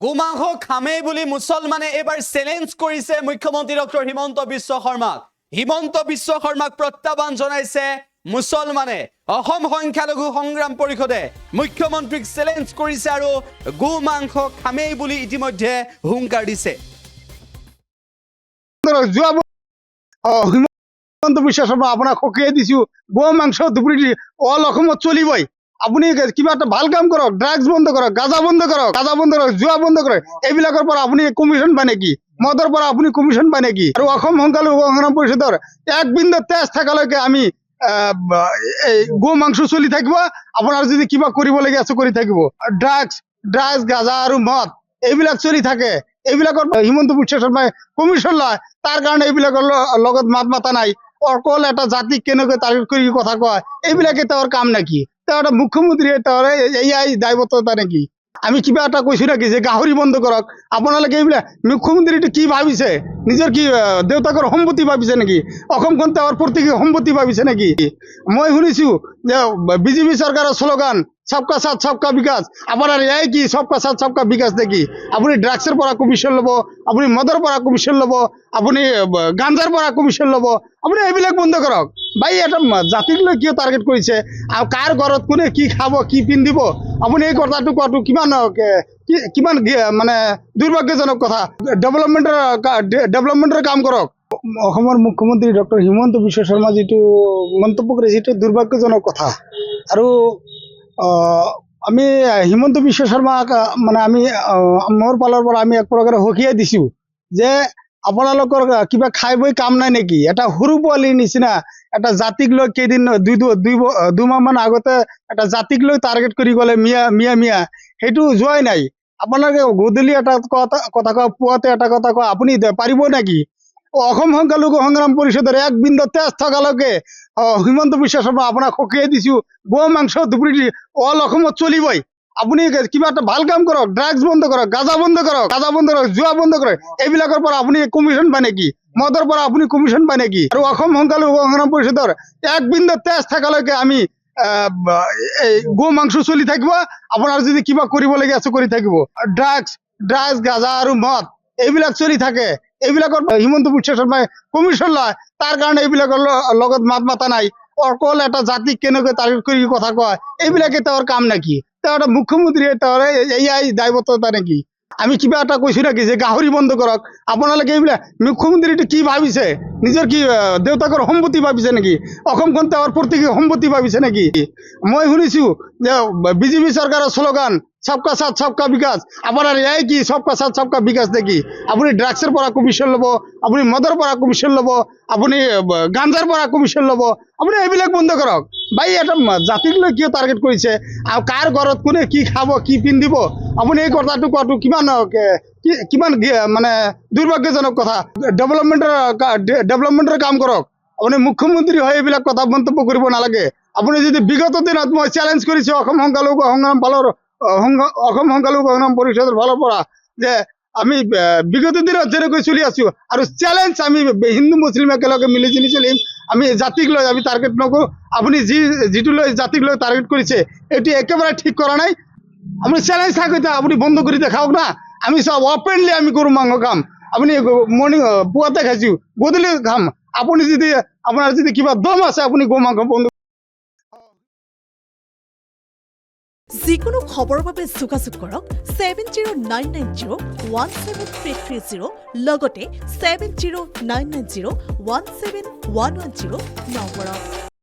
গোমাংস খামেই বুলি মুছলমানে এবাৰ চ্যালেঞ্জ কৰিছে মুখ্যমন্ত্ৰী ডক্টৰ হিমন্ত বিশ্ব শৰ্মাক। হিমন্ত বিশ্ব শৰ্মাক প্ৰত্যাহ্বান জনাইছে মুছলমানে। অসম সংখ্যালঘু সংগ্ৰাম পৰিষদে মুখ্যমন্ত্ৰীক চ্যালেঞ্জ কৰিছে আৰু গোমাংস খামেই বুলি ইতিমধ্যে হুংকাৰ দিছে। হিমন্ত বিশ্ব শৰ্মা আপোনাক সকিয়াই দিছো, গোমাংস দুপুৰী অল অসমত চলিবই। আপুনি কিবা এটা ভাল কাম কৰক, ড্ৰাগছ বন্ধ কৰক, গাঁজা বন্ধ কৰক, জুৱা বন্ধ কৰক। এইবিলাকৰ পৰা আপুনি কমিশ্যন পায় নেকি? মদৰ পৰা আপুনি কমিশ্যন পায় নেকি? আৰু অসম সংখ্যালঘু সংগ্ৰাম পৰিষদৰ এক বিন্দু তেজ থকালৈকে আমি গো মাংস চলি থাকিব। আপোনাৰ যদি কিবা কৰিবলগীয়া আছে কৰি থাকিব। ড্ৰাগছ, গাঁজা আৰু মদ এইবিলাক চলি থাকে। এইবিলাকৰ হিমন্ত বিশ্ব শৰ্মাই কমিশ্যন লয়, তাৰ কাৰণে এইবিলাকৰ লগত মাত মাতা নাই। অকল এটা জাতিক কেনেকৈ টাৰ্গেট কৰি কথা কয়, এইবিলাকে তেওঁৰ কাম নেকি? তেওঁ এটা মুখ্যমন্ত্ৰীয়ে তেওঁৰ এয়াই দায়বদ্ধতা নেকি? আমি কিবা এটা কৈছো নেকি যে গাহৰি বন্ধ কৰক? আপোনালোকে এইবিলাক মুখ্যমন্ত্ৰীটো কি ভাবিছে? নিজৰ কি দেউতাকৰ সম্পত্তি ভাবিছে নেকি? অসমখন তেওঁৰ প্ৰত্যেক সম্পত্তি ভাবিছে নেকি? মই শুনিছো যে বিজেপি চৰকাৰৰ শ্লোগান সবকা সাথ সবকা বিকাশ। আপোনাৰ এয়াই কি সবকা সাথ সবকা বিকাশ নেকি? আপুনি ড্ৰাগছৰ পৰা কমিশ্যন ল'ব, আপুনি মদৰ পৰা কমিশ্যন ল'ব, আপুনি গাঞ্জাৰ পৰা কমিশ্যন ল'ব। আপুনি এইবিলাক বন্ধ কৰক। ভাই এটা জাতিক লৈ কিয় টাৰ্গেট কৰিছে? আৰু কাৰ ঘৰত কোনে কি খাব, কি পিন্ধিব? আপুনি এই কথাটো কোৱাটো কিমান মানে দুৰ্ভাগ্যজনক কথা। ডেভেলপমেণ্টৰ কাম কৰক। অসমৰ মুখ্যমন্ত্ৰী ডক্টৰ হিমন্ত বিশ্ব শৰ্মা যিটো মন্তব্য কৰিছে সেইটো দুৰ্ভাগ্যজনক কথা। আৰু আমি হিমন্ত বিশ্ব শৰ্মাক মানে আমি মোৰ ফালৰ পৰা আমি এক প্ৰকাৰে সকিয়াই দিছো যে আপোনালোকৰ কিবা খাই বৈ কাম নাই নেকি? এটা সৰু পোৱালীৰ নিচিনা এটা জাতিক লৈ কেইদিন দুমাহ মান আগতে এটা জাতিক লৈ টাৰ্গেট কৰি গ'লে মিয়া সেইটো যোৱাই নাই। আপোনালোকে গধূলি এটা কথা কয়, পুৱাতে এটা কথা কয়, আপুনি পাৰিব নেকি? অসম সংখ্যালঘু সংগ্ৰাম পৰিষদৰ এক বিন্দু তেজ থকালৈকে হিমন্ত বিশ্ব শৰ্মা আপোনাক সকিয়াই দিছো, গো মাংস দুপুৰী অল অসমত চলিবই। আপুনি কিবা এটা ভাল কাম কৰক, ড্ৰাগছ বন্ধ কৰক, গাঁজা বন্ধ কৰক, জুৱা বন্ধ কৰক। এইবিলাকৰ পৰা আপুনি কমিশ্যন পায় নেকি? মদৰ পৰা আপুনি কমিশ্যন পায় নেকি? আৰু অসম সংখ্যালঘু সংগ্ৰাম পৰিষদৰ এক বিন্দু তেজ থকালৈকে আমি গো মাংস চলি থাকিব। আপোনাৰ যদি কিবা কৰিবলগীয়া আছে কৰি থাকিব। ড্ৰাগছ, গাঁজা আৰু মদ এইবিলাক চলি থাকে। এইবিলাকৰ হিমন্ত বিশ্ব শৰ্মাই কমিশ্যন লয়, তাৰ কাৰণে এইবিলাকৰ লগত মাত মাতা নাই। অকল এটা জাতিক কেনেকৈ টাৰ্গেট কৰি কথা কয়, এইবিলাকে তেওঁৰ কাম নেকি? তেওঁ এটা মুখ্যমন্ত্ৰীয়ে তেওঁৰ এয়াই দায়বদ্ধতা নেকি? আমি কিবা এটা কৈছো নেকি যে গাহৰি বন্ধ কৰক? আপোনালোকে এইবিলাক মুখ্যমন্ত্ৰীটো কি ভাবিছে? নিজৰ কি দেউতাকৰ সম্পত্তি ভাবিছে নেকি? অসমখন তেওঁৰ প্ৰত্যেক সম্পত্তি ভাবিছে নেকি? মই শুনিছো যে বিজেপি চৰকাৰৰ শ্লোগান সবকা সাথ সবকা বিকাশ। আপোনাৰ এয়াই কি সবকা সাথ সবকা বিকাশ নেকি? আপুনি ড্ৰাগছৰ পৰা কমিশ্যন ল'ব, আপুনি মদৰ পৰা কমিশ্যন ল'ব, আপুনি গাঞ্জাৰ পৰা কমিশ্যন ল'ব। আপুনি এইবিলাক বন্ধ কৰক। ভাই এটা জাতিক লৈ কিয় টাৰ্গেট কৰিছে? আৰু কাৰ ঘৰত কোনে কি খাব, কি পিন্ধিব? আপুনি এই কথাটো কোৱাটো কিমান মানে দুৰ্ভাগ্যজনক কথা। ডেভেলপমেণ্টৰ কাম কৰক। আপুনি মুখ্যমন্ত্ৰী হৈ এইবিলাক কথা মন্তব্য কৰিব নালাগে। আপুনি যদি বিগত দিনত মই চেলেঞ্জ কৰিছো অসম সংখ্যালঘু সংগ্ৰাম পৰিষদৰ ফালৰ পৰা যে আমি বিগত দিনত যেনেকৈ চলি আছো আৰু চেলেঞ্জ আমি হিন্দু মুছলিম একেলগে মিলিজুলি চলিম। আমি জাতিক লৈ আমি টাৰ্গেট নকৰো। আপুনি যিটো লৈ জাতিক লৈ টাৰ্গেট কৰিছে এইটো একেবাৰে ঠিক কৰা নাই। আপুনি চেলেঞ্জ থাকোঁতে আপুনি বন্ধ কৰি দেখাওক না। আমি সব অপেনলি আমি গৰু মাংস খাম। আপুনি মৰ্নিং পুৱাতে খাইছো, গধূলি খাম। আপুনি যদি আপোনাৰ যদি কিবা দম আছে আপুনি গো মাংস বন্ধ। যিকোনো খবৰৰ বাবে যোগাযোগ কৰক 7099017330 লগতে 7099017110 নম্বৰত।